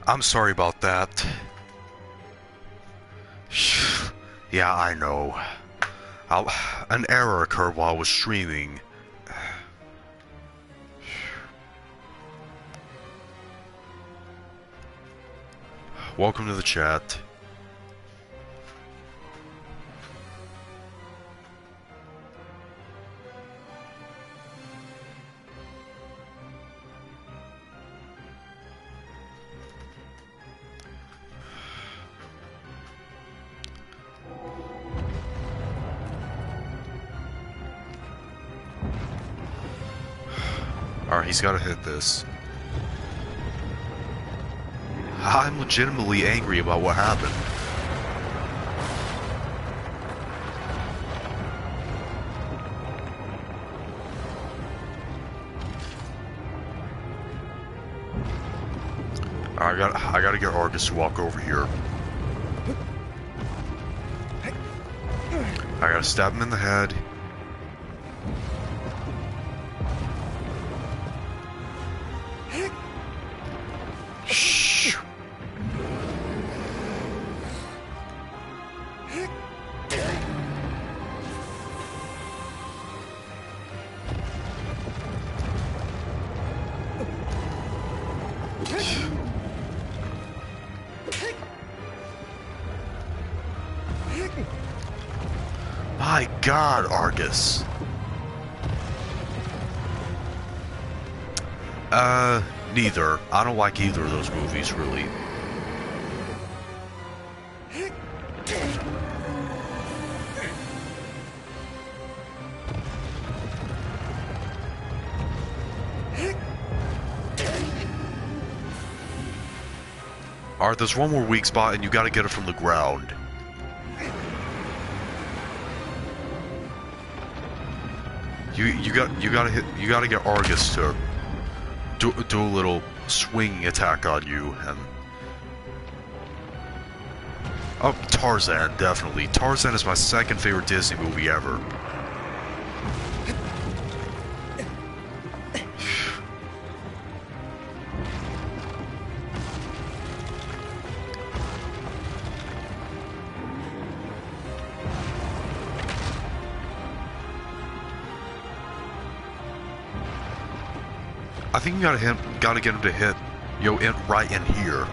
I'm sorry about that. Yeah, I know. An error occurred while I was streaming. Welcome to the chat. Alright, he's gotta hit this. I'm legitimately angry about what happened. I gotta get Argus to walk over here. I gotta stab him in the head. Shh. My God, Argus. Neither. I don't like either of those movies, really. Alright, there's one more weak spot and you gotta get it from the ground. You gotta get Argus to do a little swinging attack on you, and oh, Tarzan, definitely. Tarzan is my second favorite Disney movie ever. I think you gotta get him to hit, right in here.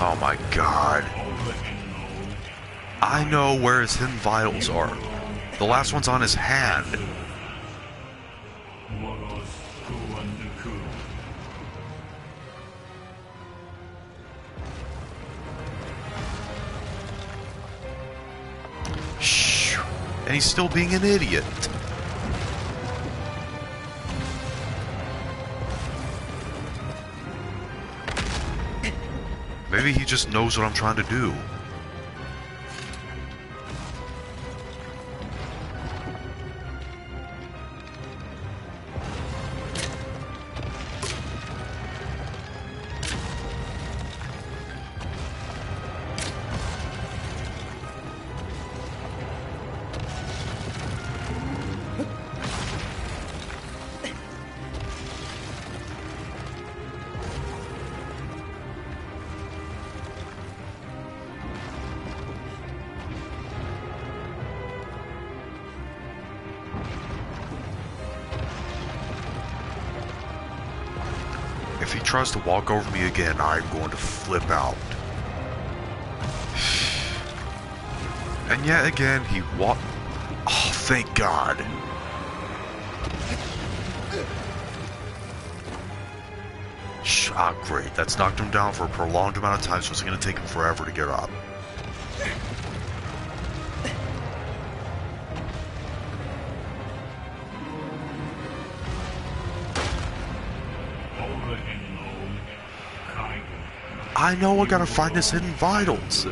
Oh my God. I know where his hidden vitals are. The last one's on his hand. And he's still being an idiot. Maybe he just knows what I'm trying to do. If he tries to walk over me again, I'm going to flip out. And yet again, he walked. Oh, thank God. Ah, great. That's knocked him down for a prolonged amount of time, so it's going to take him forever to get up. I know I gotta find his hidden vitals.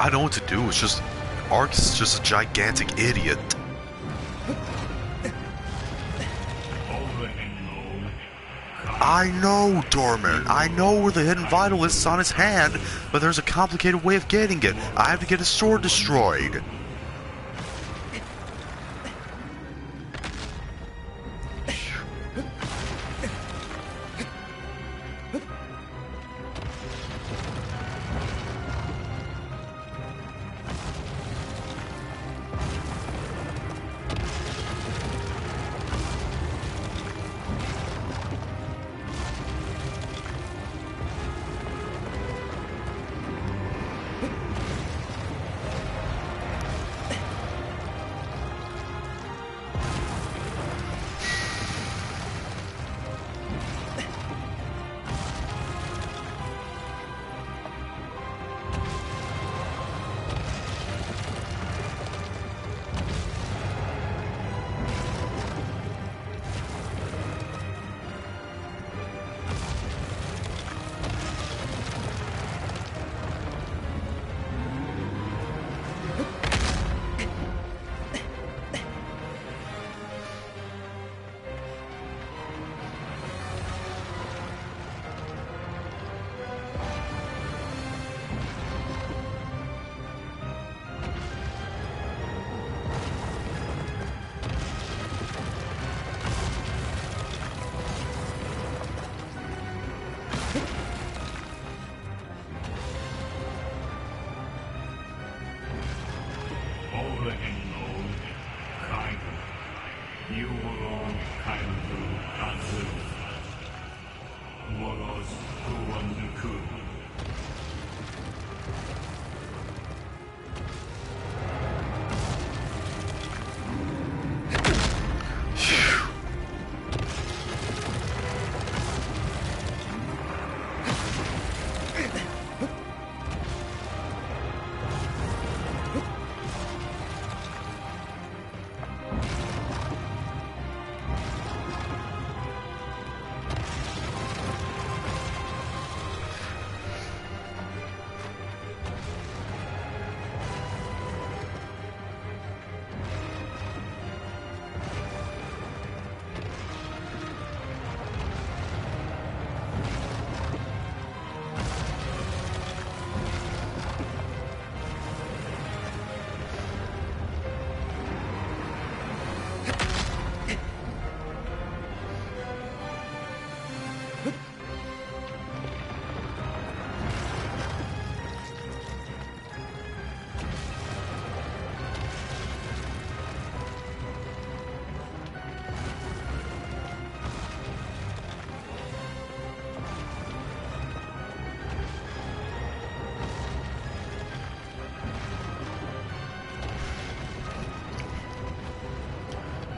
I know what to do. It's just Argus is just a gigantic idiot. I know, Dorman. I know where the hidden vital is on his hand, but there's a complicated way of getting it. I have to get his sword destroyed.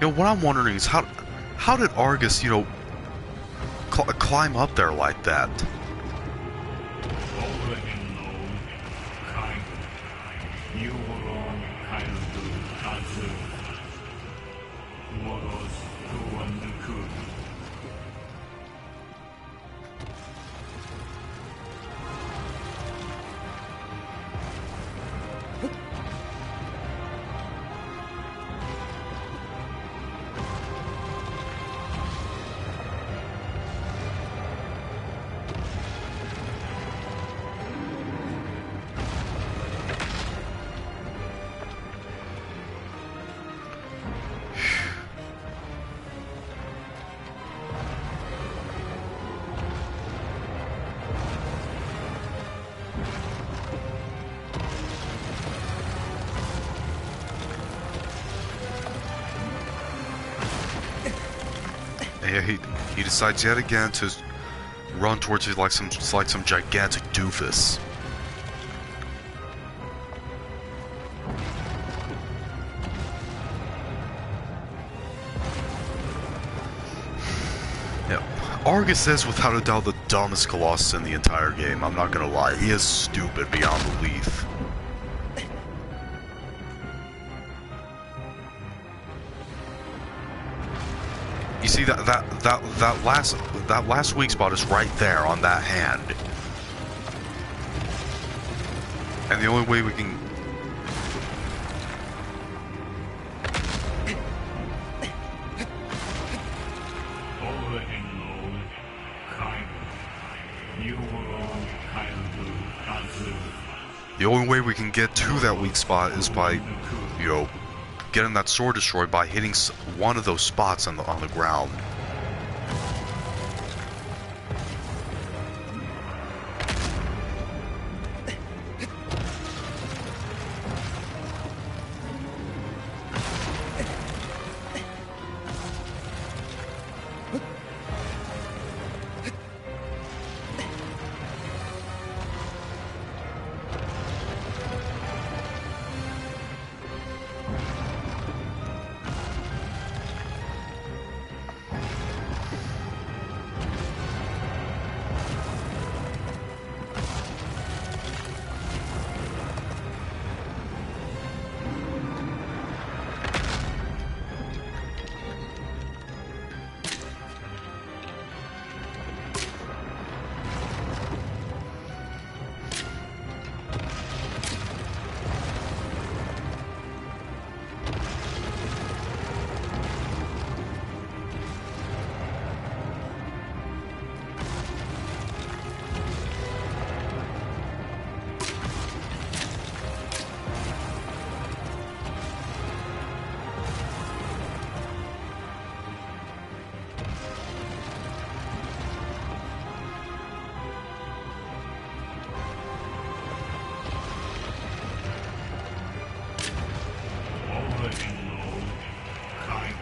You know, what I'm wondering is how did Argus, you know, climb up there like that? He decides yet again to run towards you like some gigantic doofus. Yeah, Argus is without a doubt the dumbest Colossus in the entire game. I'm not gonna lie, he is stupid beyond belief. You see that last weak spot is right there on that hand. And the only way we can... The only way we can get to that weak spot is by, you know, getting that sword destroyed by hitting one of those spots on the ground.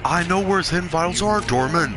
I know where his hidden vitals are, Dorman.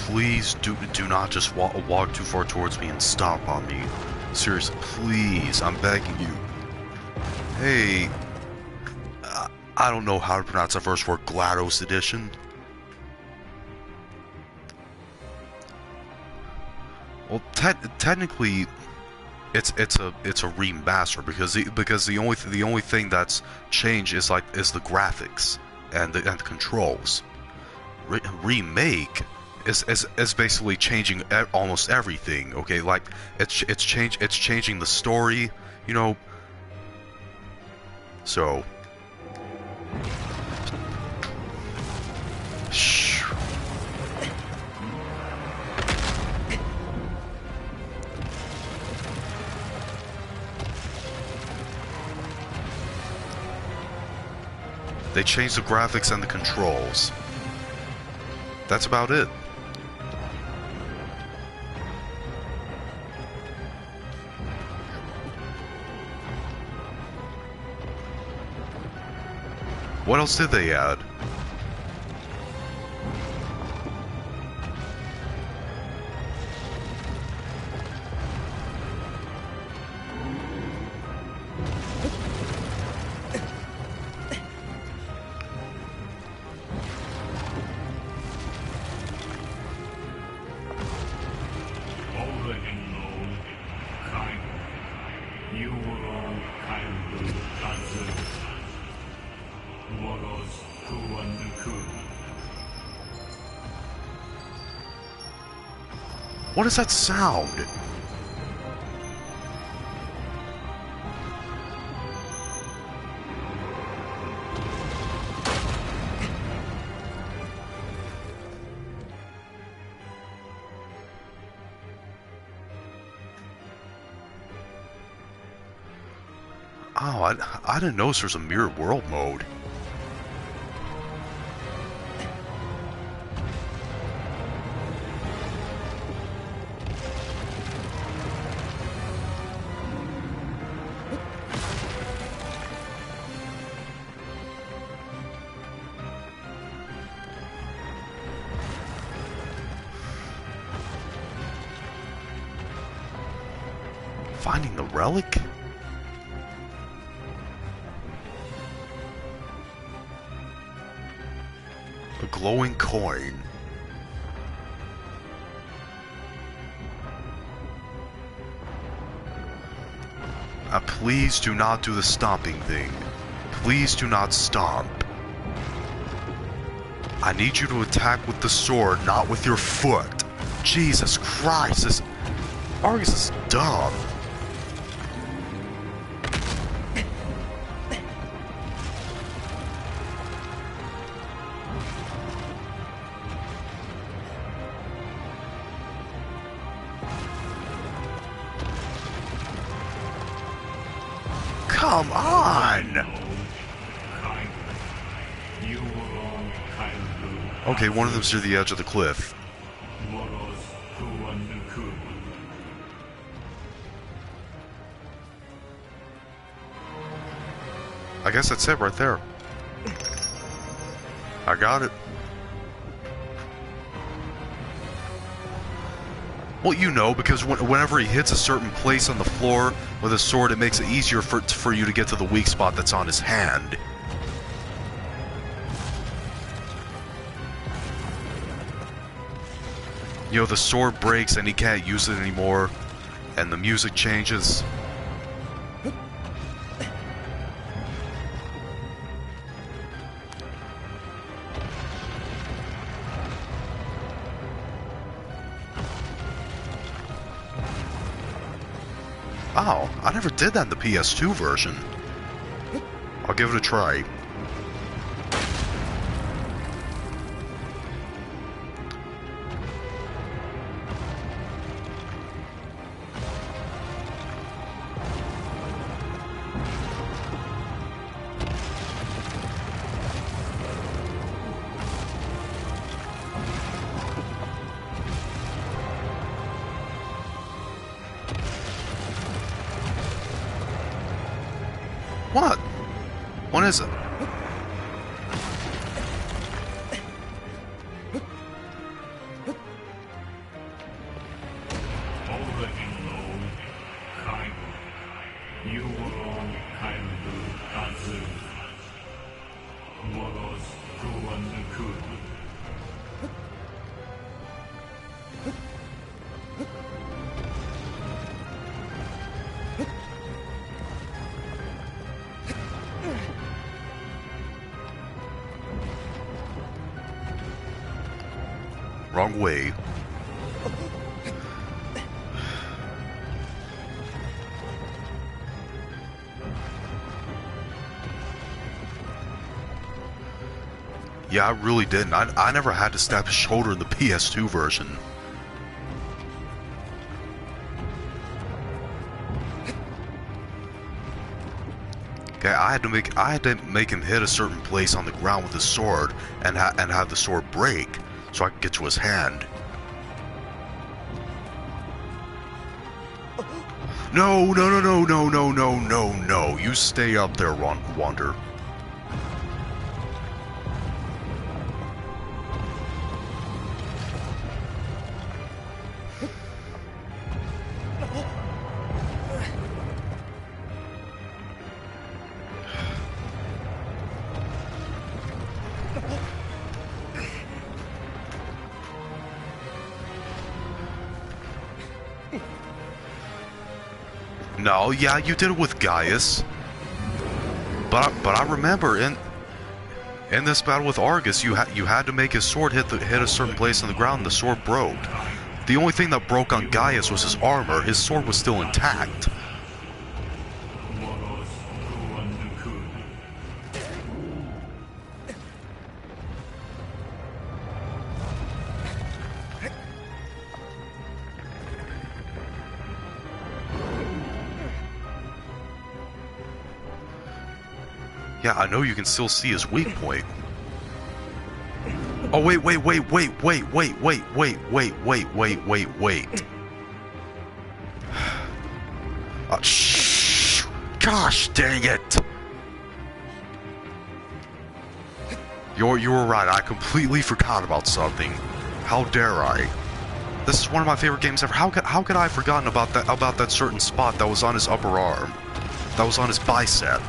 Please do not just walk too far towards me and stomp on me. Seriously, please, I'm begging you. Hey, I don't know how to pronounce that first word, GLaDOS edition. Well, technically, it's a remaster because the only thing that's changed is the graphics and the controls. Remake is basically changing almost everything. Okay, like it's changing the story, you know. So. Shh. They changed the graphics and the controls. That's about it. What else did they add? What is that sound? Oh, I didn't notice there's a mirrored world mode. Finding the relic? A glowing coin. Please do not do the stomping thing. Please do not stomp. I need you to attack with the sword, not with your foot. Jesus Christ, this Argus is dumb. Come on! Okay, one of them's near the edge of the cliff. I guess that's it right there. I got it. Well, you know, because whenever he hits a certain place on the floor with a sword, it makes it easier for you to get to the weak spot that's on his hand. You know, the sword breaks and he can't use it anymore, and the music changes. Oh, I never did that in the PS2 version. I'll give it a try. What? What is it? Wrong way. Yeah, I really didn't. I never had to stab his shoulder in the PS2 version. Okay, I had to make him hit a certain place on the ground with his sword, and have the sword break, so I could get to his hand. No, no, no, no, no, no, no, no, no! You stay up there, Wander. No, yeah, you did it with Gaius. But I remember in this battle with Argus, you had to make his sword hit a certain place on the ground, and the sword broke. The only thing that broke on Gaius was his armor. His sword was still intact. Yeah, I know you can still see his weak point. Oh, wait. Shh! Gosh dang it! You were right, I completely forgot about something. How dare I? This is one of my favorite games ever. How could I have forgotten about that certain spot that was on his upper arm? That was on his bicep.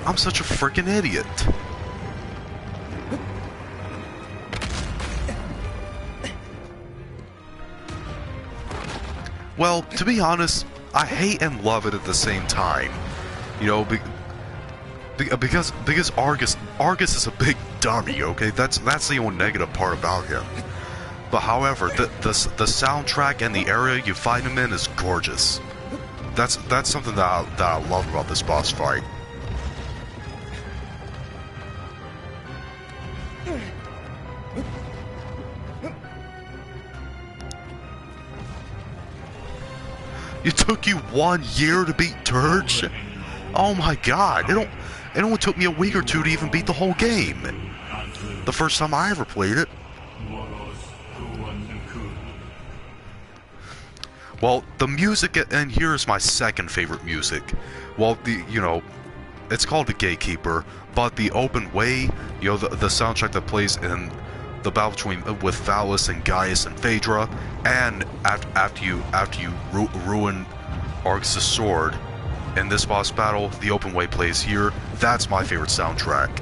I'm such a freaking idiot. Well, to be honest, I hate and love it at the same time. You know, because Argus is a big dummy. Okay, that's the only negative part about him. But however, the soundtrack and the area you fight him in is gorgeous. That's something that I love about this boss fight. It took you 1 year to beat Turge? Oh my god, it only took me a week or two to even beat the whole game. The first time I ever played it. Well, the music, and here's my second favorite music. Well, it's called The Gatekeeper, but the open way, the soundtrack that plays in the battle with Phallus and Gaius and Phaedra, and after you ruin Argus' sword in this boss battle, the open way plays here. That's my favorite soundtrack.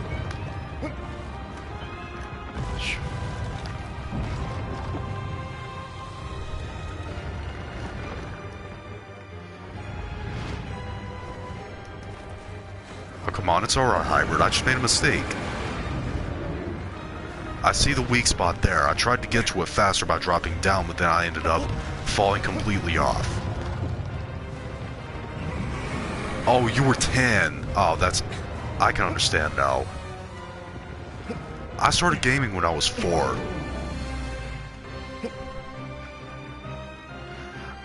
Oh, come on, it's alright, Hybrid. I just made a mistake. I see the weak spot there. I tried to get to it faster by dropping down, but then I ended up falling completely off. Oh, you were 10. Oh, I can understand now. I started gaming when I was 4.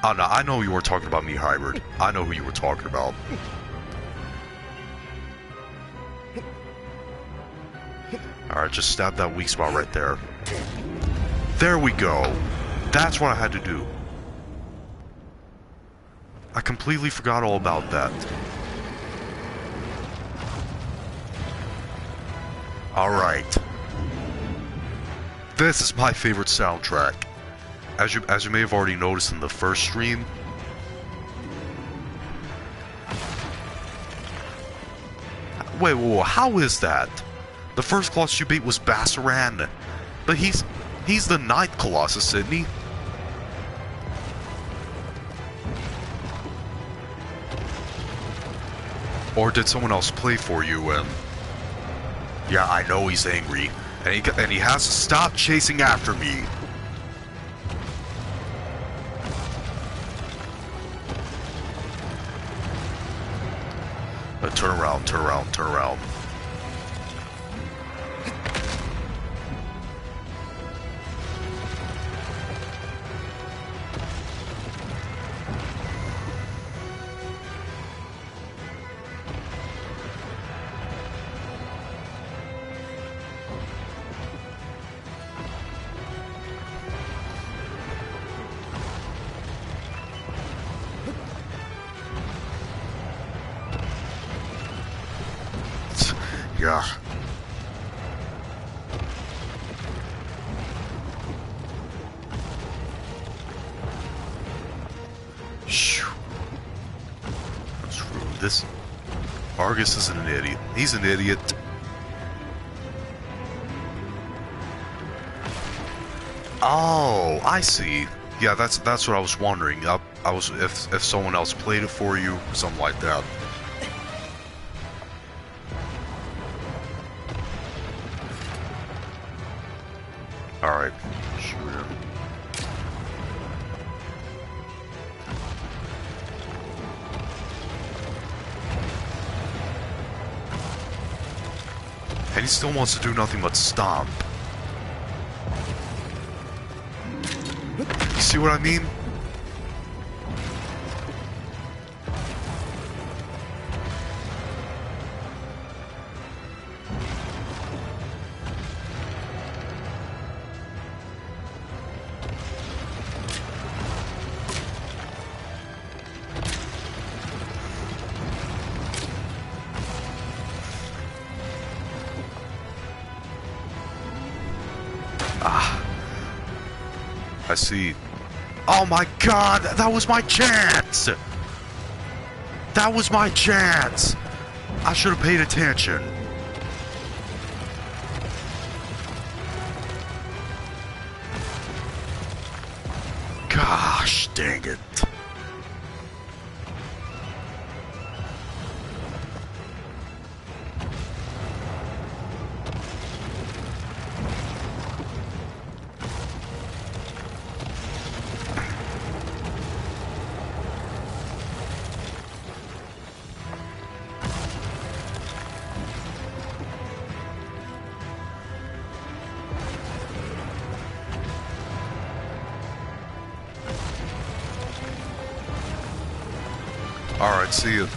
Oh, no, I know you weren't talking about me, Hybrid. I know who you were talking about. Alright, just stab that weak spot right there. There we go. That's what I had to do. I completely forgot all about that. Alright. This is my favorite soundtrack. As you may have already noticed in the first stream. Wait, how is that? The first Colossus you beat was Bassaran, but he's the 9th Colossus, isn't he? Or did someone else play for you? Yeah, I know he's angry, and he has to stop chasing after me. Turn around, turn around, turn around. god. Shoo. Screw this. Argus isn't an idiot. He's an idiot. Oh, I see. Yeah, that's what I was wondering. I was if someone else played it for you, something like that. All right, shoot him. And he still wants to do nothing but stomp. You see what I mean? I see. Oh my god, that was my chance! That was my chance! I should have paid attention. Gosh, dang it. Alright, see you.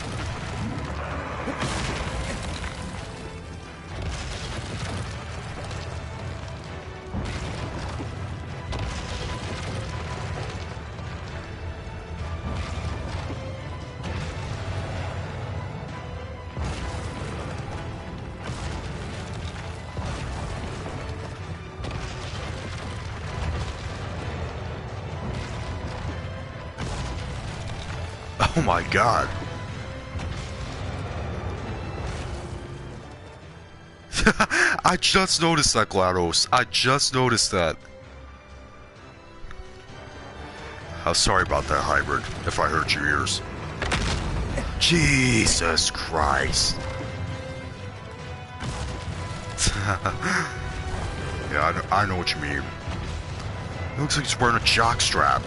Oh my god. I just noticed that, GLaDOS. I just noticed that. I'm sorry about that, Hybrid, if I hurt your ears. Jesus Christ. Yeah, I know what you mean. It looks like he's wearing a jockstrap.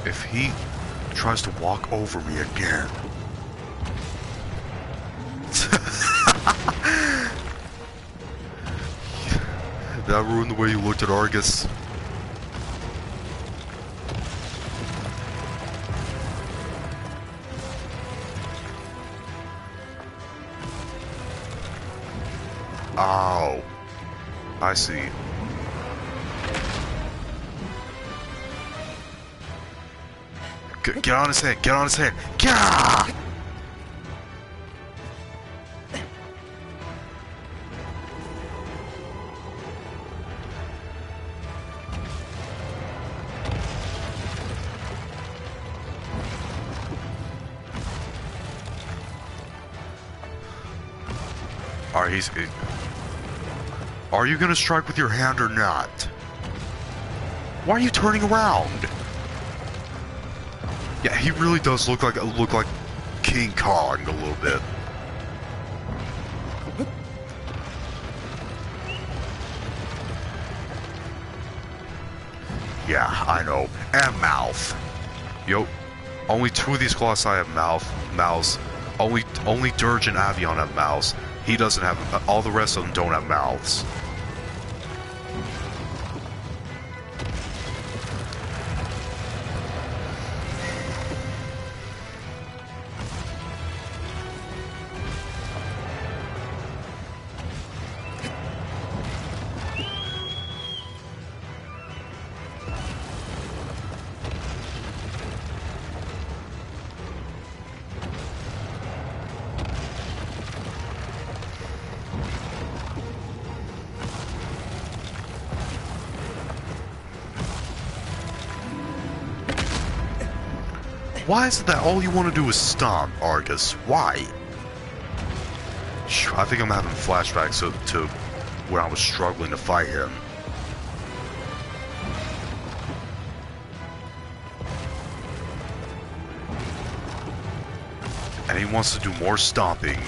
If he tries to walk over me again. That ruined the way you looked at Argus. Ow. I see. Get on his head, get on his head. Gah! Alright, are you gonna strike with your hand or not? Why are you turning around? Yeah, he really does look like King Kong a little bit. Yeah, I know. And mouth. Yo, only 2 of these Colossi have mouths. Only Dirge and Avion have mouths. He doesn't have. All the rest of them don't have mouths. Why is it that all you want to do is stomp, Argus? Why? I think I'm having flashbacks to when I was struggling to fight him. And he wants to do more stomping.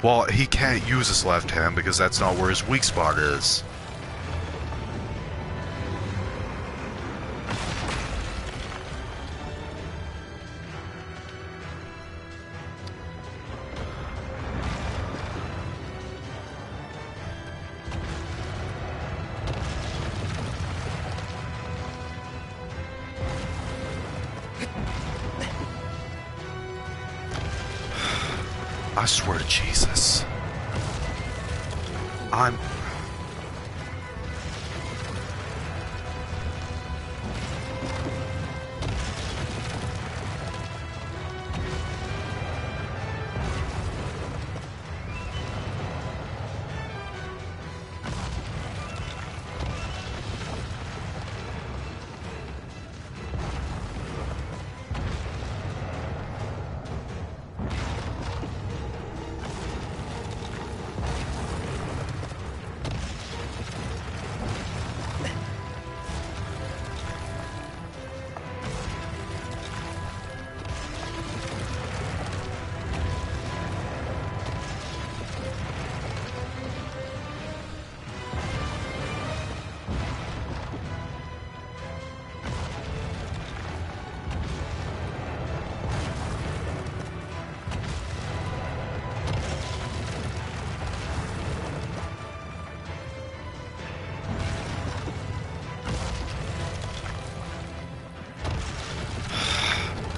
Well, he can't use his left hand because that's not where his weak spot is. I swear to Jesus.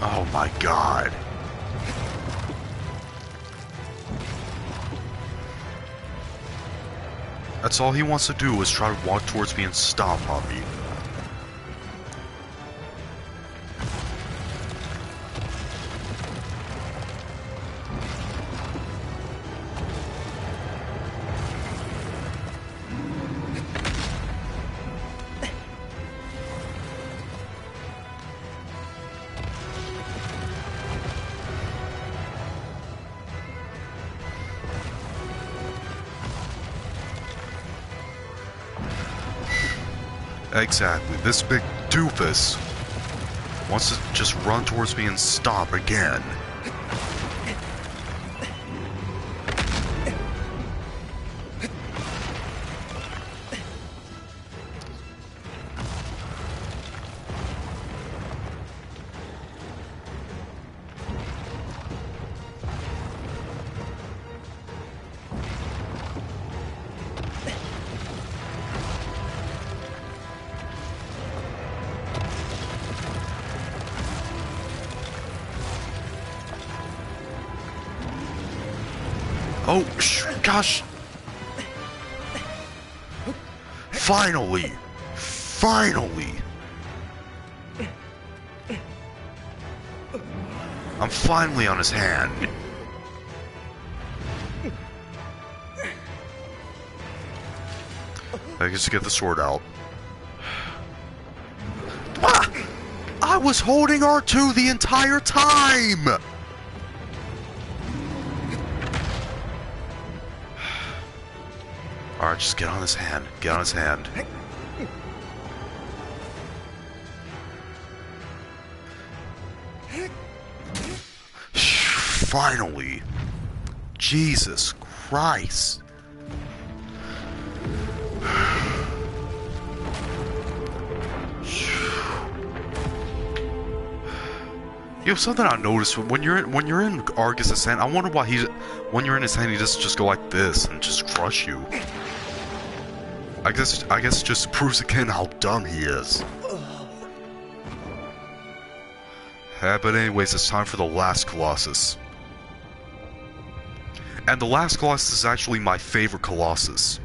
Oh my God. That's all he wants to do is try to walk towards me and stomp on me. Exactly, this big doofus wants to just run towards me and stomp again. Oh, gosh. Finally. Finally. I'm finally on his hand. I just get the sword out. Ah! I was holding R2 the entire time! Alright, just get on his hand. Get on his hand. Finally. Jesus Christ. You know, something I noticed when you're in Argus' hand, I wonder why when you're in his hand he doesn't just go like this and just crush you. I guess it just proves again how dumb he is. But anyways, it's time for the last Colossus. And the last Colossus is actually my favorite Colossus.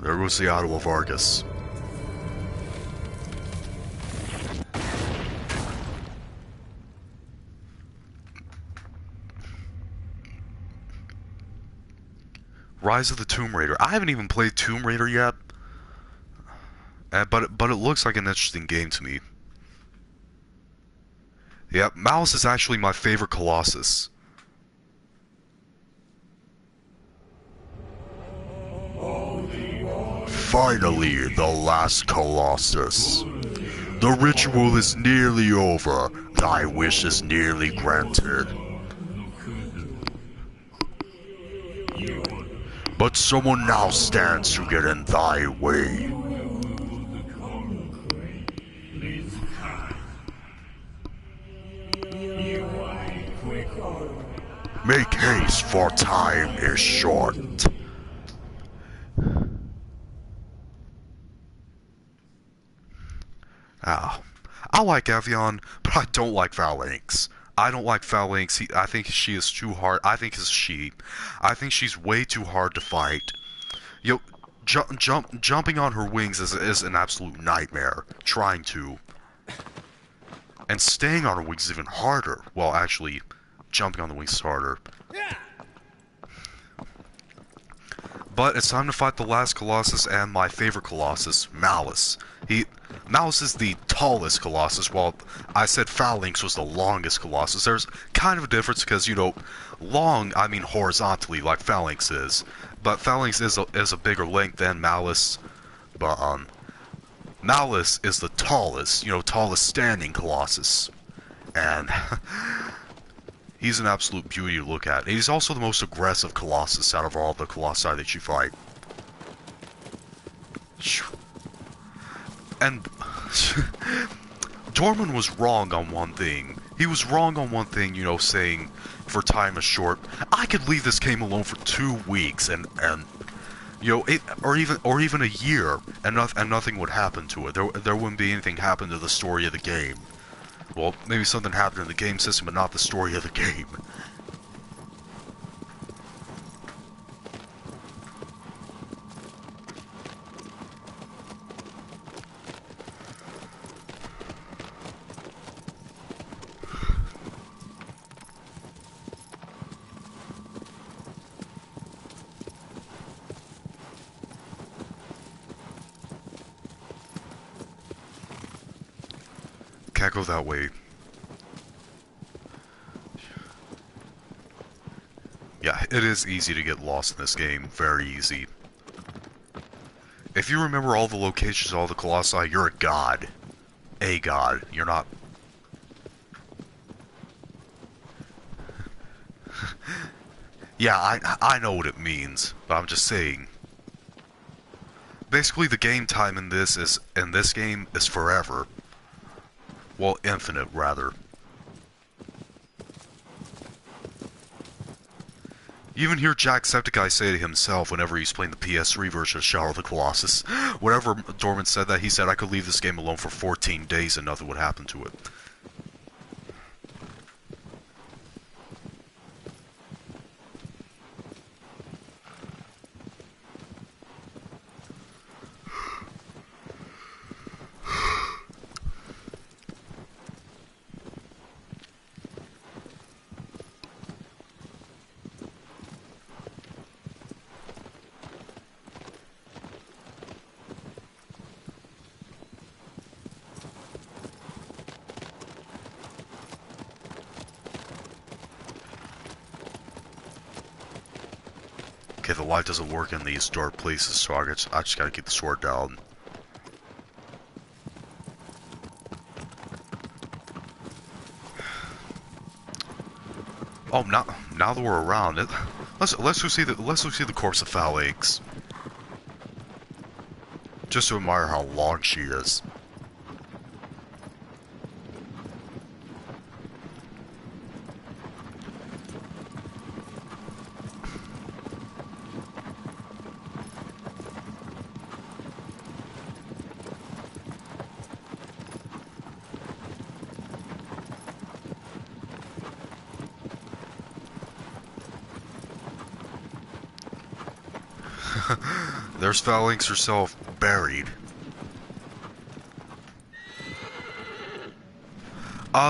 There goes the Ottawa Vargas. Rise of the Tomb Raider. I haven't even played Tomb Raider yet, but it looks like an interesting game to me. Yeah, Malice is actually my favorite Colossus. Finally, the last Colossus. The ritual is nearly over. Thy wish is nearly granted. But someone now stands to get in thy way. Make haste, for time is short. I like Evian, but I don't like Phalanx. I don't like Phalanx. I think she is too hard. I think she's way too hard to fight. You know, jumping on her wings is an absolute nightmare. Trying to. And staying on her wings is even harder. Well, actually, jumping on the wings is harder. But it's time to fight the last Colossus and my favorite Colossus, Malice. Malice is the tallest Colossus, while I said Phalanx was the longest Colossus. There's kind of a difference because, you know, long, I mean horizontally, like Phalanx is. But Phalanx is a bigger length than Malice. But, Malice is the tallest, you know, tallest standing Colossus. And he's an absolute beauty to look at. And he's also the most aggressive Colossus out of all the Colossi that you fight. And Dorman was wrong on one thing. He was wrong on one thing, you know, saying for time is short. I could leave this game alone for 2 weeks and you know, or even a year, and nothing would happen to it. There wouldn't be anything happen to the story of the game. Well, maybe something happened in the game system, but not the story of the game. Can't go that way. Yeah, it is easy to get lost in this game. Very easy. If you remember all the locations, all the Colossi, you're a god. A god. You're not... Yeah, I know what it means, but I'm just saying. Basically, the game time in this game is forever. Well, infinite, rather. You even hear Jacksepticeye say to himself whenever he's playing the PS3 version of Shadow of the Colossus. Whenever Dorman said that, he said, I could leave this game alone for 14 days and nothing would happen to it. Okay, the light doesn't work in these dark places, so I just gotta keep the sword down. Oh, now that we're around it, let's go see the corpse of Phalanx. Just to admire how long she is. There's Phalanx herself, buried.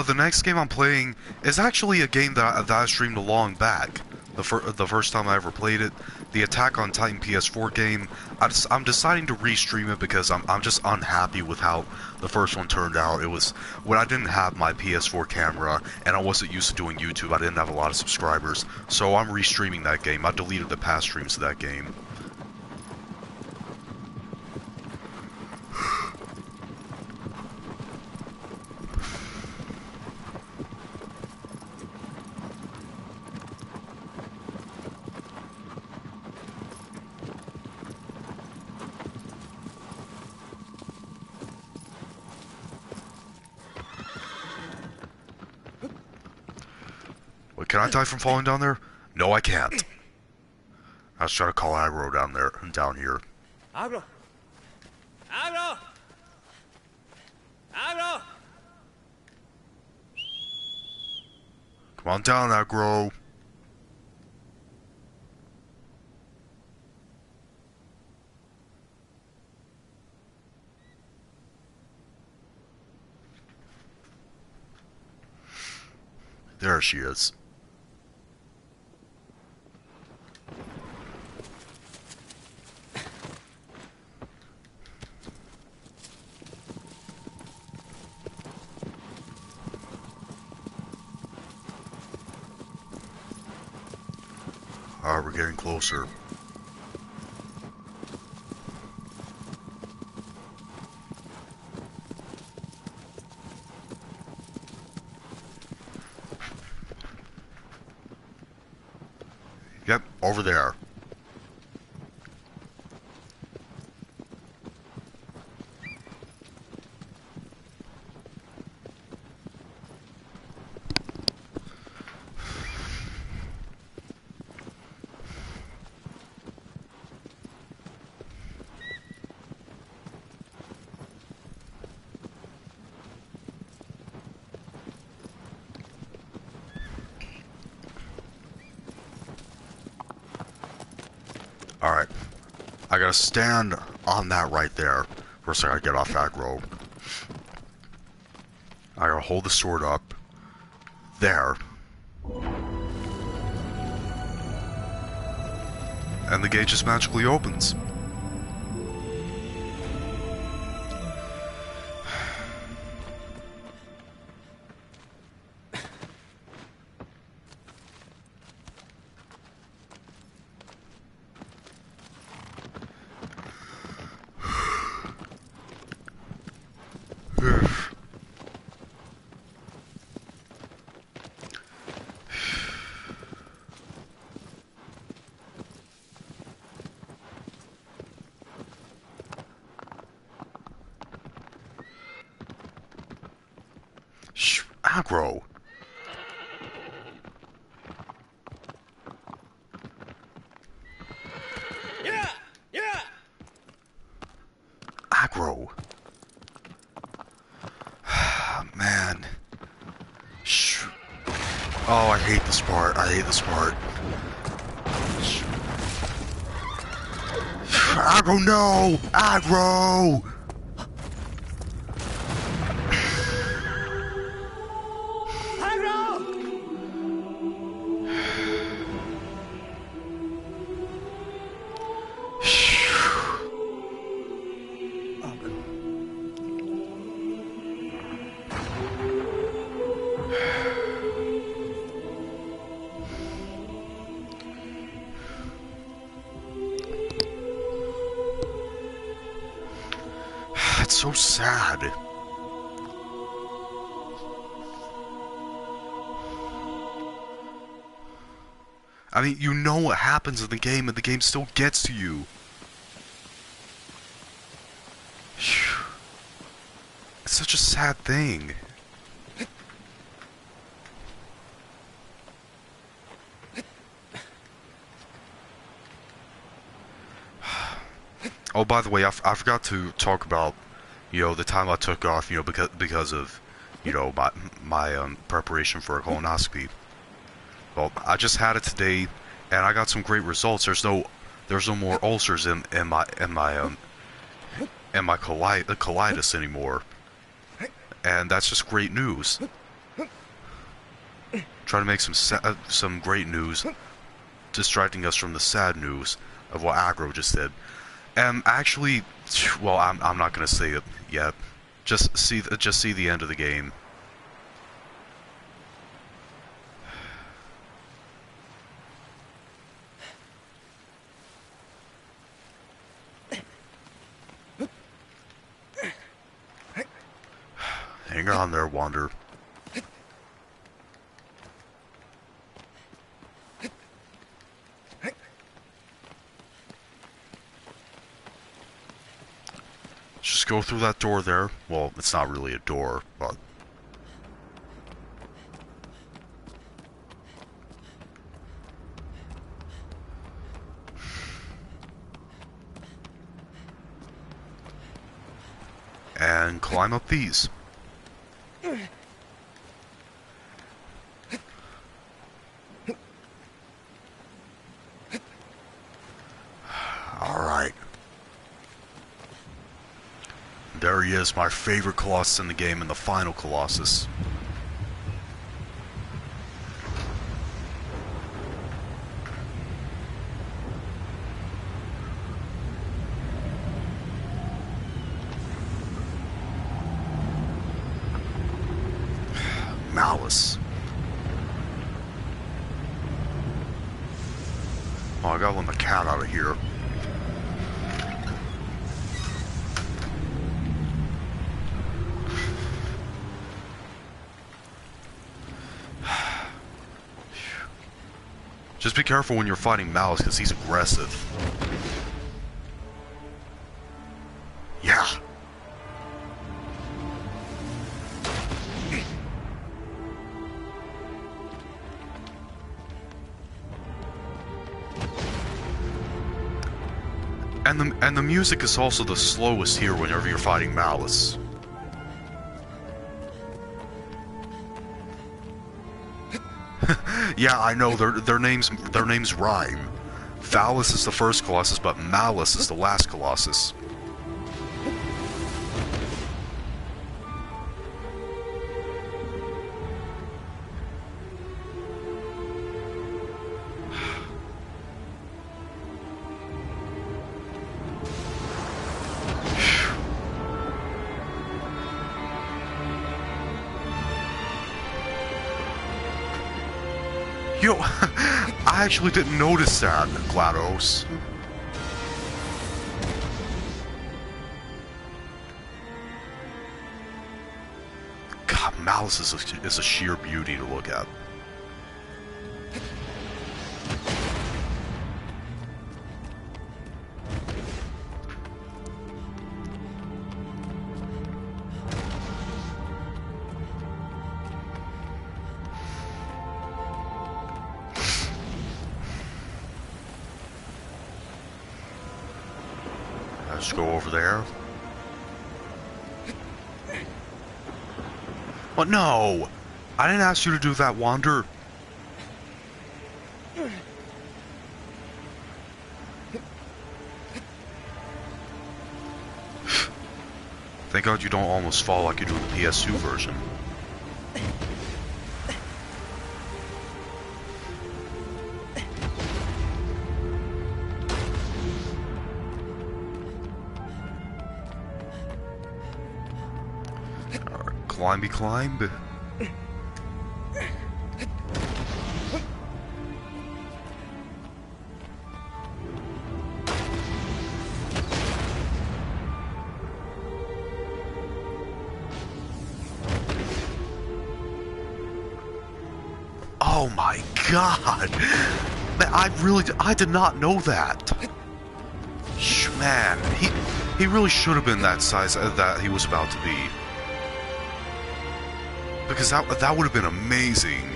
The next game I'm playing is actually a game that I streamed a long back. The first time I ever played it, the Attack on Titan PS4 game. I'm deciding to restream it because I'm just unhappy with how the first one turned out. It was when I didn't have my PS4 camera and I wasn't used to doing YouTube. I didn't have a lot of subscribers, so I'm restreaming that game. I deleted the past streams of that game. Can I die from falling down there? No, I can't. I was trying to call aggro down here. Aggro! Aggro! Aggro! Come on down, aggro. There she is. Alright, we're getting closer. Yep, over there. Alright. I gotta stand on that right there. First I gotta get off aggro. I gotta hold the sword up. There. And the gate just magically opens. Shh, aggro. Yeah! Yeah! Aggro. Man. Shh. Oh, I hate this part. I hate this part. Shh. Aggro, no! Aggro! That's so sad. I mean, you know what happens in the game, and the game still gets to you. It's such a sad thing. Oh, by the way, I forgot to talk about, you know, the time I took off, you know, because of, you know, my preparation for a colonoscopy. Well, I just had it today, and I got some great results. There's no There's no more ulcers in my colitis anymore, and that's just great news. Try to make some great news, distracting us from the sad news of what Agro just did. And actually, well, I'm not gonna say it yet. Just see the end of the game. Hang on there, Wander. Just go through that door there. Well, it's not really a door, but... and climb up these. Alright. There he is, my favorite Colossus in the game, and the final Colossus. Malice. Oh, I gotta let the cat out of here. Just be careful when you're fighting Malice, because he's aggressive. Yeah. And the music is also the slowest here whenever you're fighting Malice. Yeah, I know, their names rhyme. Phallus is the first Colossus, but Malice is the last Colossus. Yo, I actually didn't notice that, GLaDOS. God, Malice is a sheer beauty to look at. Let's go over there. What? No! I didn't ask you to do that, Wander. Thank God you don't almost fall like you do in the PS2 version. Climby climb. Oh my God! Man, I did not know that. Man, he really should have been that size that he was about to be. Because that would have been amazing.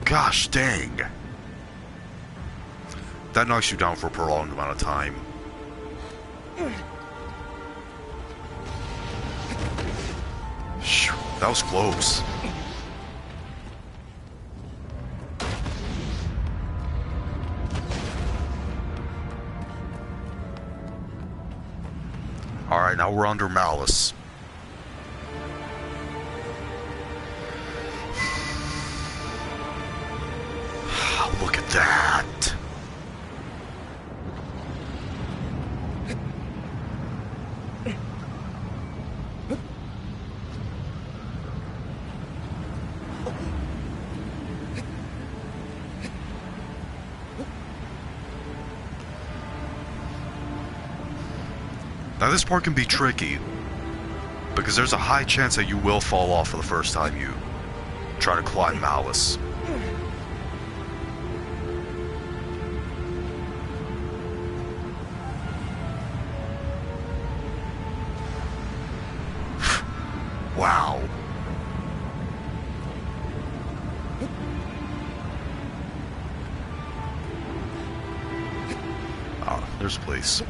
Gosh dang. That knocks you down for a prolonged amount of time. Phew, that was close. Alright, now we're under Malice. Look at that. Now this part can be tricky, because there's a high chance that you will fall off for the first time you try to climb Malice. Wow. Ah, there's a place.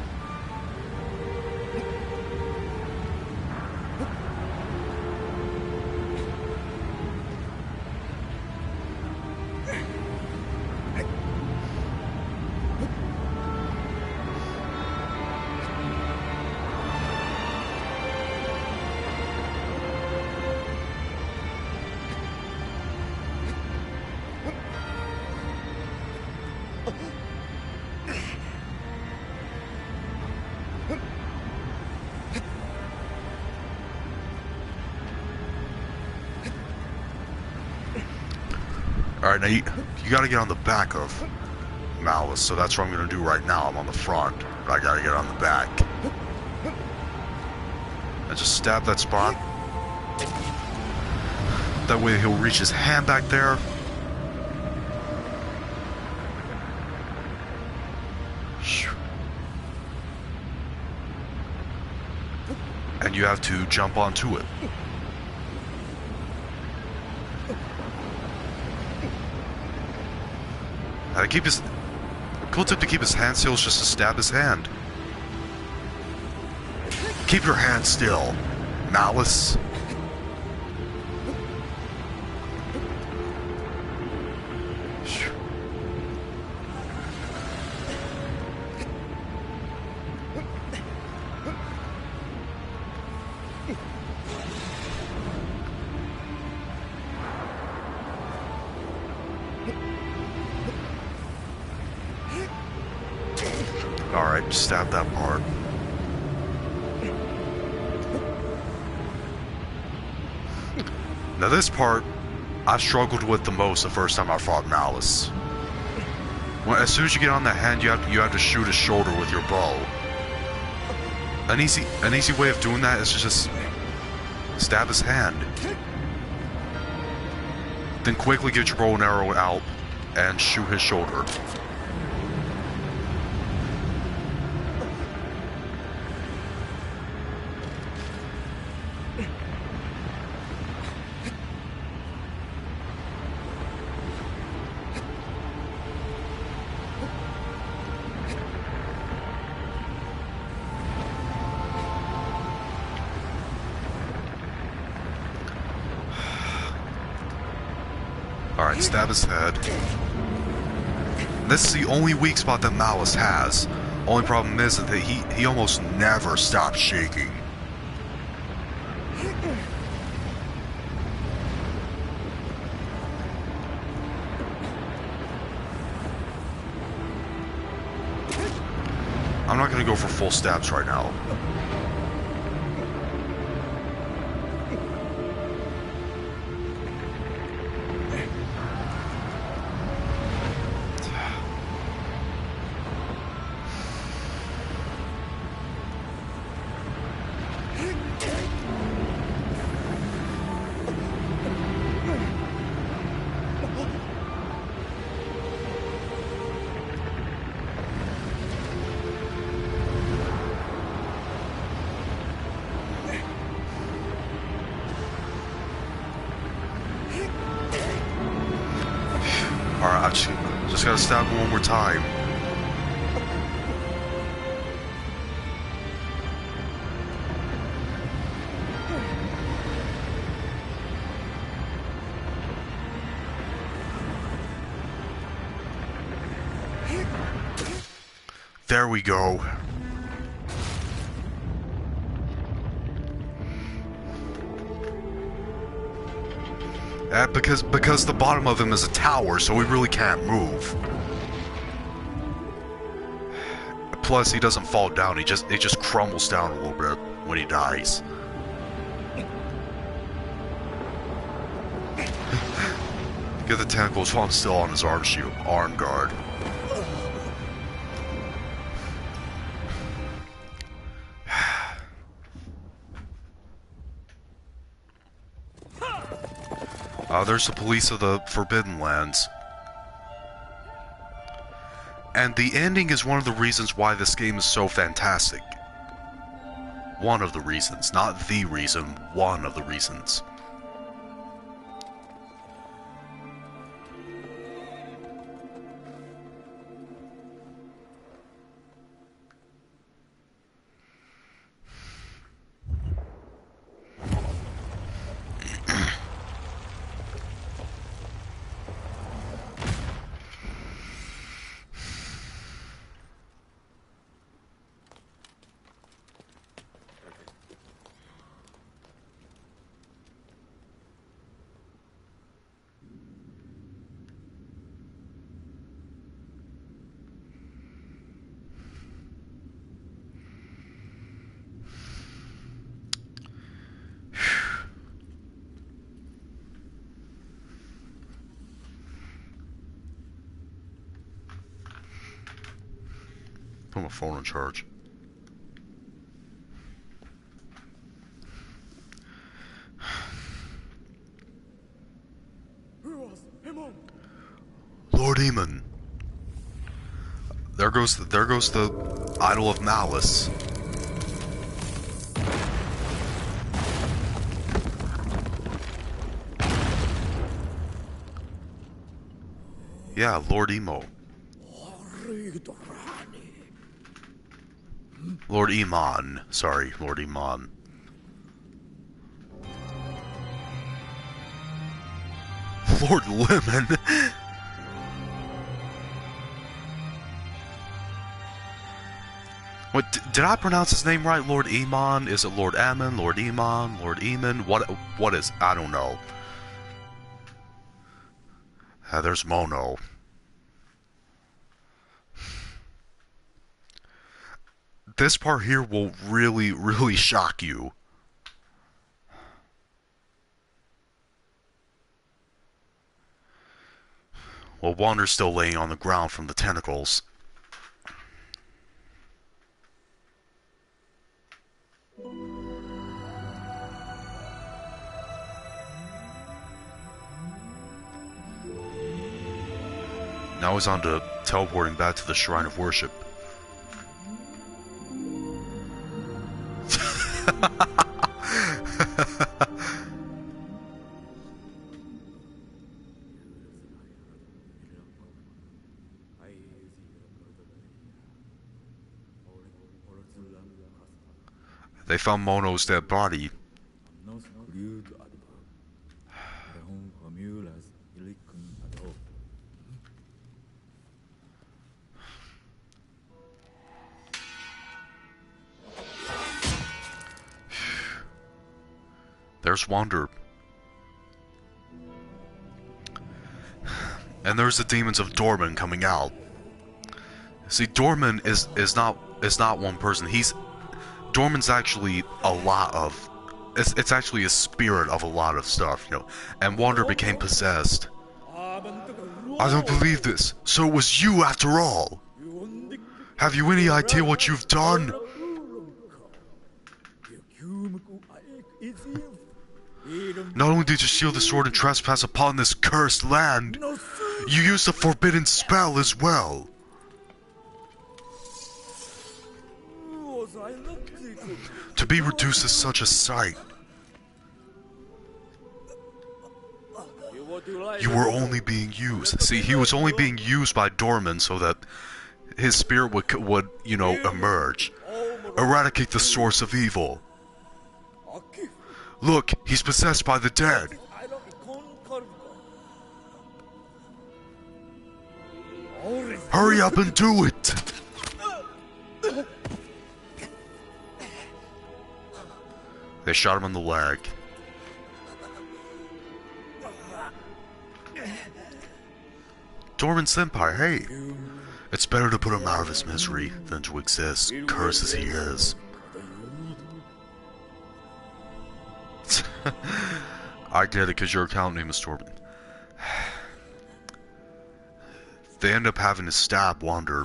Alright, now you gotta get on the back of Malice, so that's what I'm gonna do right now. I'm on the front, but I gotta get on the back. And just stab that spot. That way he'll reach his hand back there. And you have to jump onto it. To keep his... Cool tip to keep his hand still is just to stab his hand. Keep your hand still, Malice. Alright, stab that part. Now this part, I struggled with the most the first time I fought Malice. As soon as you get on that hand, you have to shoot his shoulder with your bow. An easy way of doing that is to just stab his hand. Then quickly get your bow and arrow out and shoot his shoulder. Alright, stab his head. This is the only weak spot that Malice has. Only problem is that he almost never stops shaking. I'm not gonna go for full stabs right now. Alright, I just gotta stab him one more time. There we go. Because the bottom of him is a tower, so he really can't move. Plus, he doesn't fall down. It just crumbles down a little bit when he dies. Get the tentacles while I'm still on his arm guard. There's the police of the Forbidden Lands. And the ending is one of the reasons why this game is so fantastic. One of the reasons. Not the reason, one of the reasons. Put my phone on charge. Lord Eamon. There goes the Idol of Malice. Yeah, Lord Emo. Lord Iman. Sorry, Lord Iman. Lord Lemon. What, did I pronounce his name right? Lord Iman? Is it Lord Ammon? Lord Iman? Lord Eamon? What is? I don't know. There's Mono. This part here will really, really shock you. Well, Wander's still laying on the ground from the tentacles. Now he's on to teleporting back to the Shrine of Worship. They found Mono's dead body. There's Wander. And there's the demons of Dorman coming out. See, Dorman is not one person. Dorman's actually a lot of... It's actually a spirit of a lot of stuff, you know. And Wander became possessed. I don't believe this. So it was you after all. Have you any idea what you've done? Not only did you steal the sword and trespass upon this cursed land, you used a forbidden spell as well. To be reduced to such a sight. You were only being used. See, he was only being used by Dorman so that his spirit would, you know, emerge. Eradicate the source of evil. Look, he's possessed by the dead. Hurry up and do it! They shot him in the leg. Dorman Senpai, hey! It's better to put him out of his misery than to exist, cursed as he is. I get it, because your account name is Dorman. They end up having to stab Wander.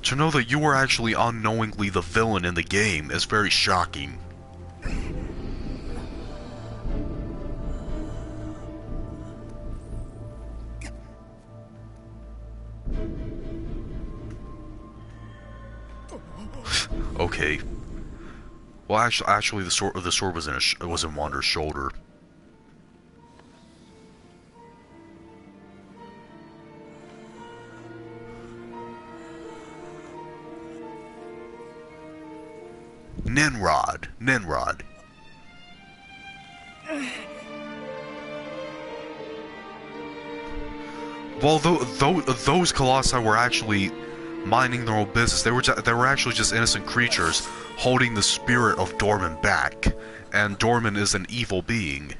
To know that you were actually unknowingly the villain in the game is very shocking. Okay. Well, actually, the sword was in Wander's shoulder. Ninrod. Well, those Colossi were actually minding their own business. They were actually just innocent creatures holding the spirit of Dorman back, and Dorman is an evil being.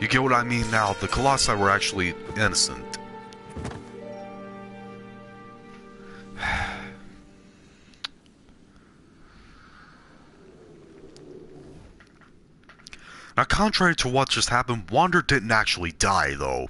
You get what I mean now? The Colossi were actually innocent. Now, contrary to what just happened, Wander didn't actually die, though.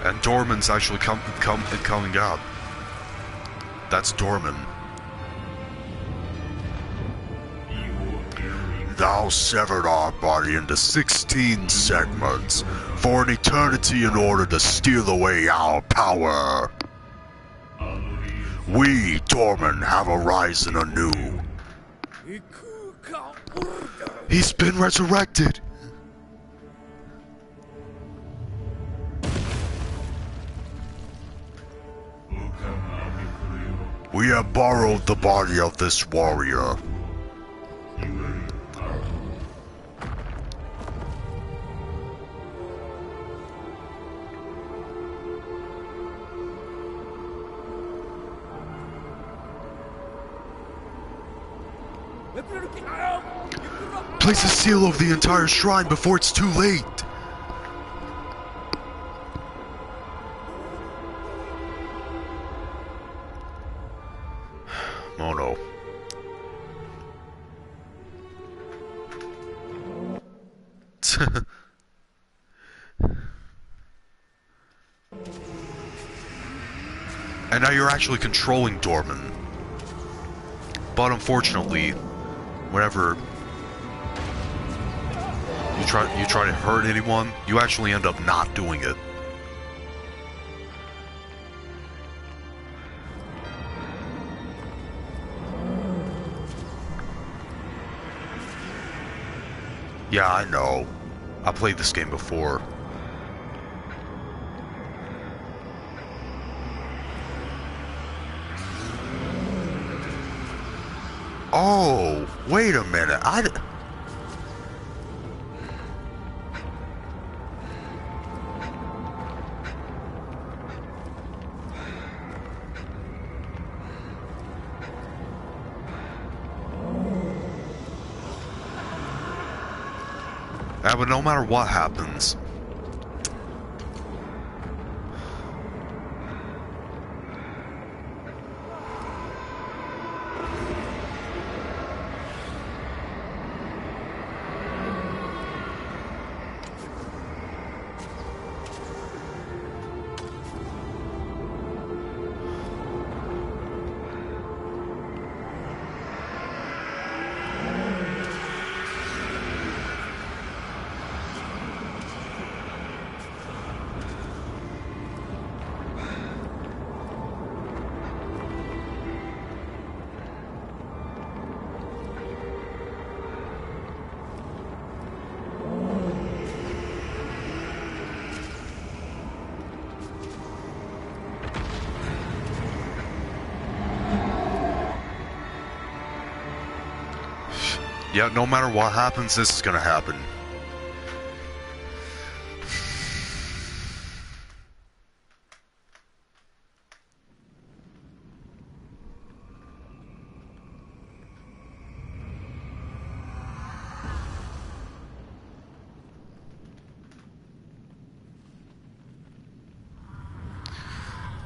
And Dorman's actually coming up. That's Dorman. Thou severed our body into 16 segments for an eternity in order to steal away our power. We, Dorman, have arisen anew. He's been resurrected. We have borrowed the body of this warrior. Place a seal over the entire shrine before it's too late. Oh no. And now you're actually controlling Dorman. But unfortunately, whenever you try to hurt anyone, you actually end up not doing it. Yeah, I know. I played this game before. Oh, wait a minute. Yeah, but no matter what happens, Yeah, no matter what happens, this is gonna happen.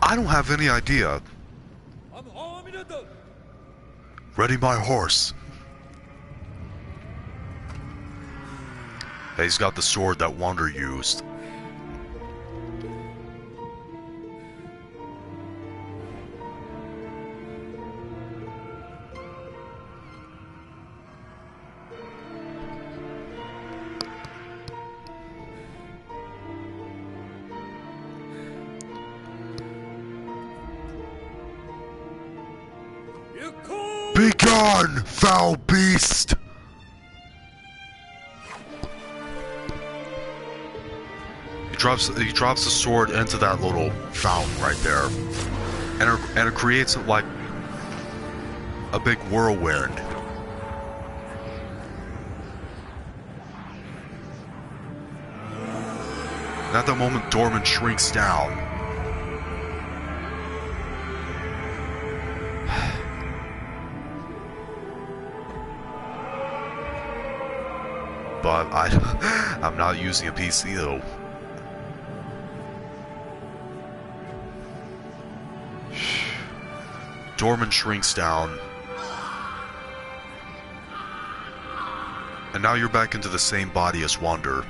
I don't have any idea. Ready my horse. Hey, he's got the sword that Wander used. Begone, foul beast! He drops the sword into that little fountain right there, and it creates like a big whirlwind. And at that moment, Dorman shrinks down. But I'm not using a PC though. Dorman shrinks down. And now you're back into the same body as Wander.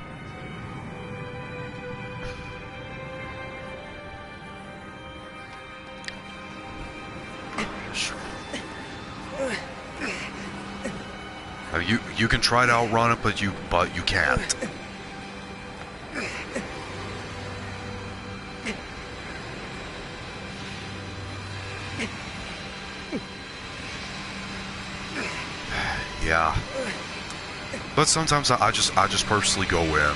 Now you can try to outrun it, but you can't. Yeah. But sometimes I just purposely go in.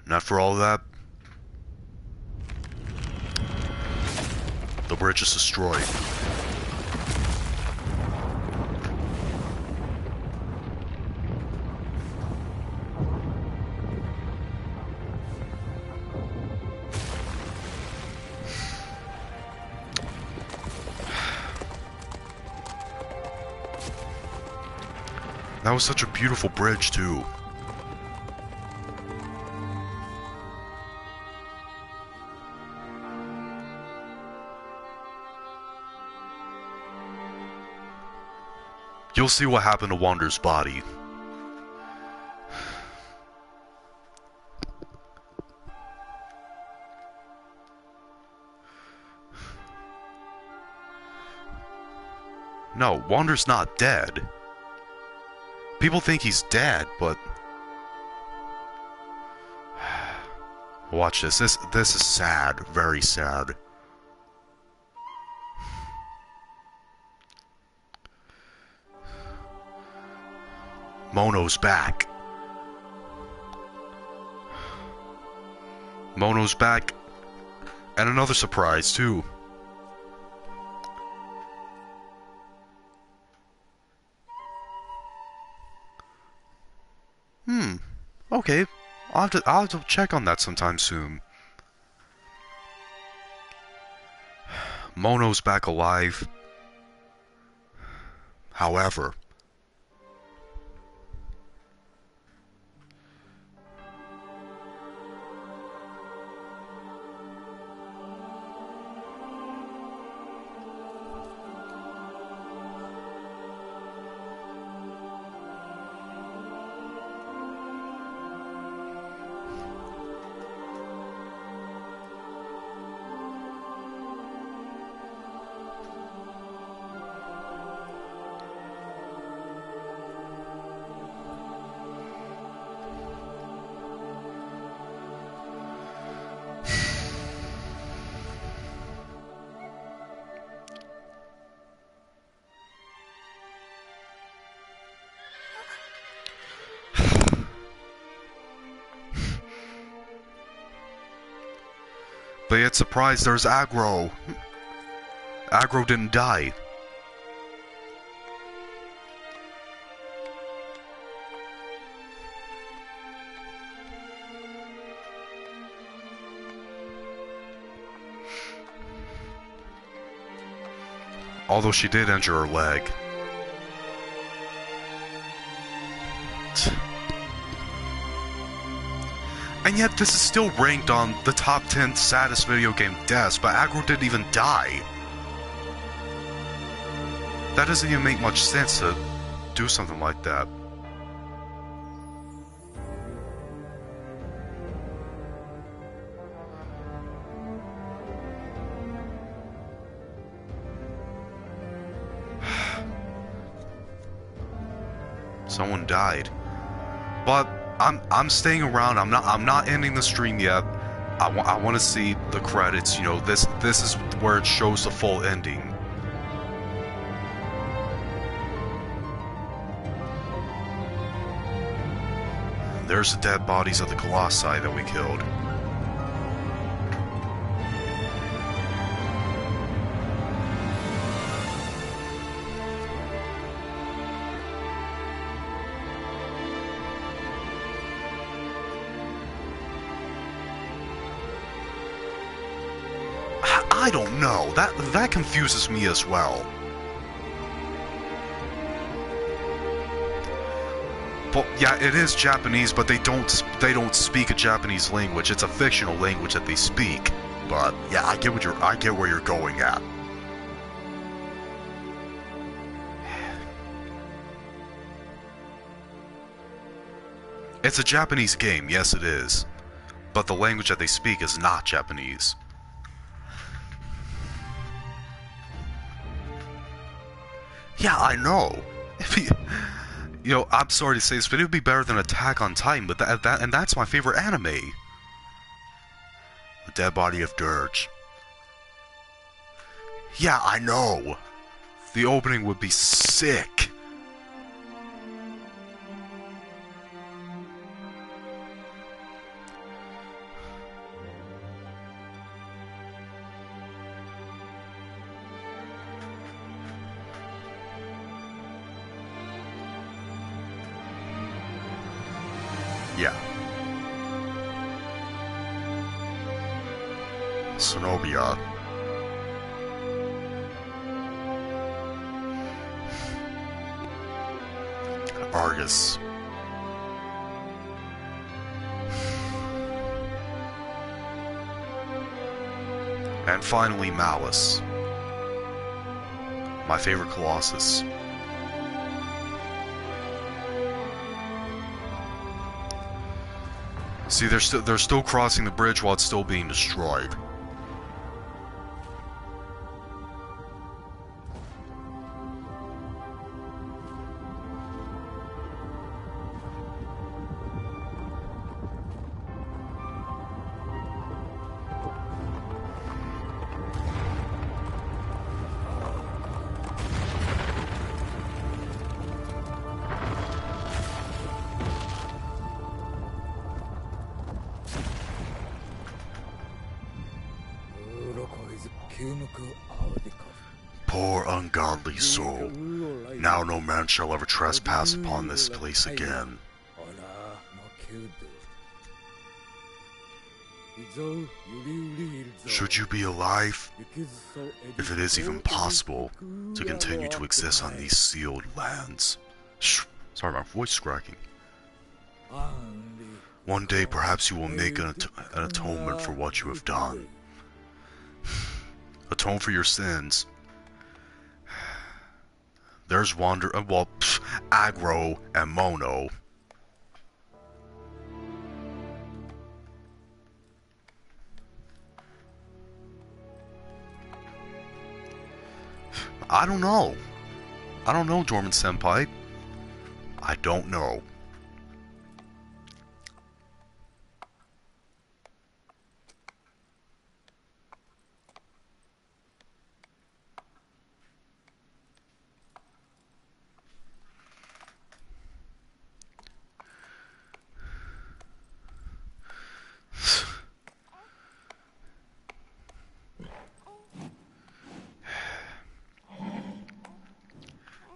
Not for all that. The bridge is destroyed. That was such a beautiful bridge, too. You'll see what happened to Wander's body. No, Wander's not dead. People think he's dead, but... Watch this. This is sad. Very sad. Mono's back. Mono's back. And another surprise, too. Okay. I'll have to check on that sometime soon. Mono's back alive. However... But yet surprised there's Aggro. Aggro didn't die. Although she did injure her leg. And yet this is still ranked on the top 10 saddest video game deaths, but Aggro didn't even die. That doesn't even make much sense to do something like that. Someone died. But I'm staying around. I'm not ending the stream yet. I want to see the credits. You know, this is where it shows the full ending. There's the dead bodies of the Colossi that we killed. I don't know. That confuses me as well. Well, yeah, it is Japanese, but they don't speak a Japanese language. It's a fictional language that they speak. But yeah, I get where you're going at. It's a Japanese game, yes it is. But the language that they speak is not Japanese. Yeah, I know. You know, I'm sorry to say this, but it would be better than Attack on Titan, but that's my favorite anime. The Dead Body of Dirge. Yeah, I know. The opening would be sick. Yeah. Zenobia. Argus. And finally, Malice. My favorite Colossus. See, they're still crossing the bridge while it's still being destroyed. Poor ungodly soul. Now no man shall ever trespass upon this place again. Should you be alive, if it is even possible, to continue to exist on these sealed lands. Sorry, my voice is cracking. One day perhaps you will make an atonement for what you have done. Atone for your sins. There's Aggro and Mono. I don't know. I don't know, Dorman Senpai. I don't know.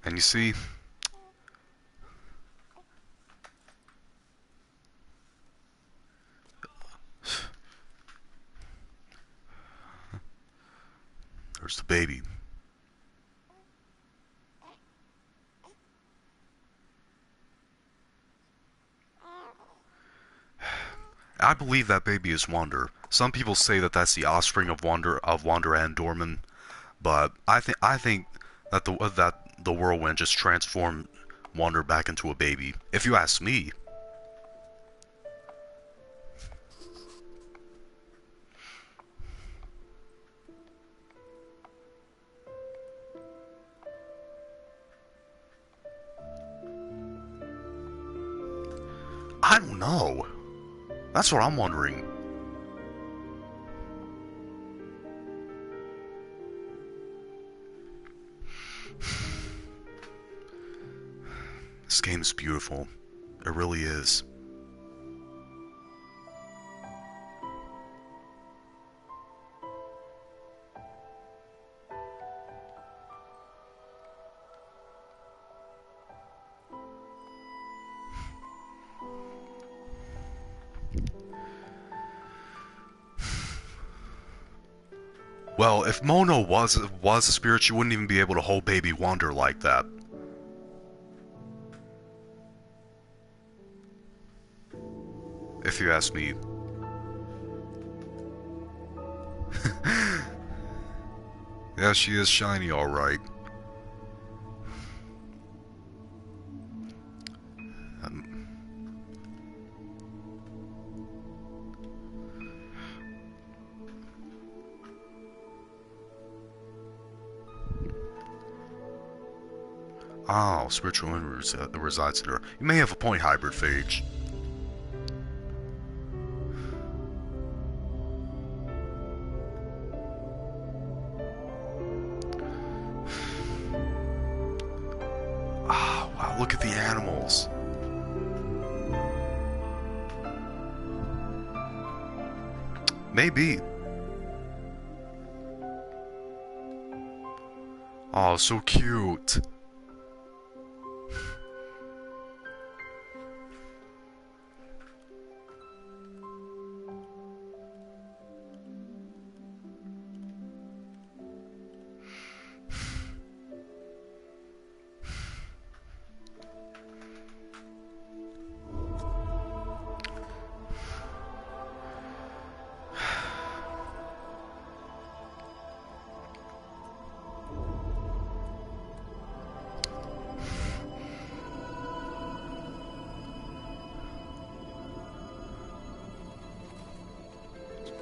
And you see, there's the baby. I believe that baby is Wonder. Some people say that that's the offspring of Wonder and Dorman, but I think that the whirlwind just transformed Wonder back into a baby. If you ask me. I don't know. That's what I'm wondering. This game's beautiful. It really is. Well, if Mono was a spirit, she wouldn't even be able to hold baby Wonder like that. If you ask me. Yeah, she is shiny, alright. Oh, spiritual energy resides in her. You may have a point, hybrid phage. Oh, wow, look at the animals. Maybe. Oh, so cute.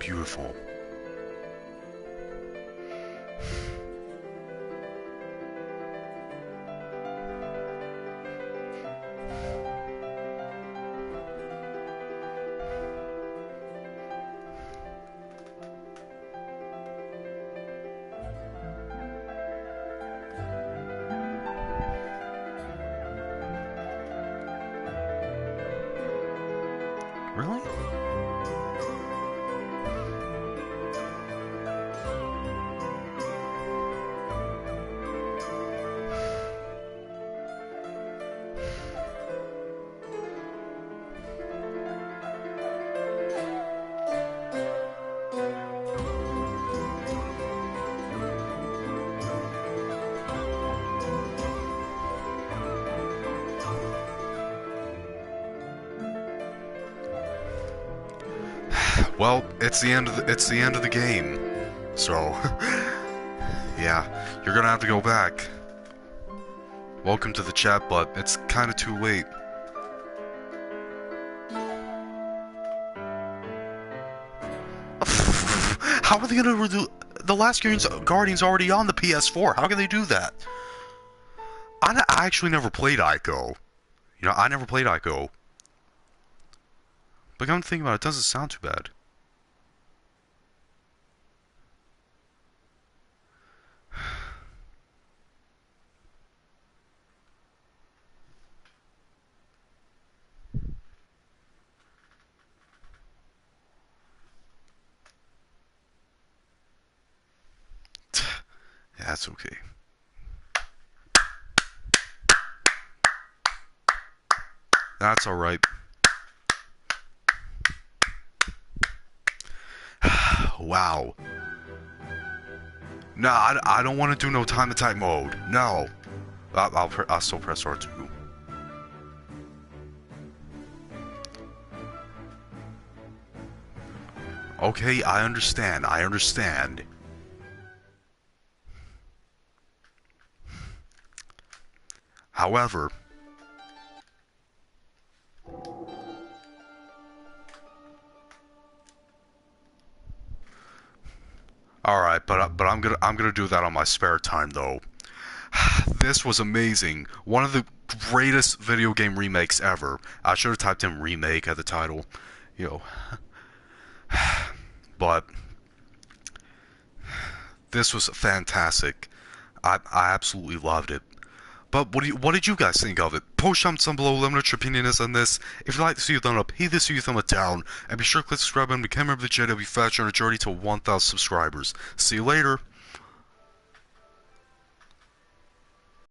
Beautiful. Really? Well, it's the end of the game. So, yeah, you're gonna have to go back. Welcome to the chat, but it's kind of too late. How are they gonna redo the last Guardian's already on the PS4? How can they do that? I actually never played Ico. You know, I never played Ico. But I'm thinking about it, it doesn't sound too bad. Yeah, that's okay. That's alright. Wow. No, I don't want to do no time attack mode. No. I'll still press R2. Okay, I understand. I understand. However, alright, but I'm gonna do that on my spare time though. This was amazing. One of the greatest video game remakes ever. I should have typed in remake at the title. Yo. But this was fantastic. I absolutely loved it. But what did you guys think of it? Post comments down below, let me know what your opinion is on this. If you'd like to see a thumb up, hit this, see a thumb down, and be sure to click subscribe button to become a member of the JW Fashion on a journey to 1,000 subscribers. See you later.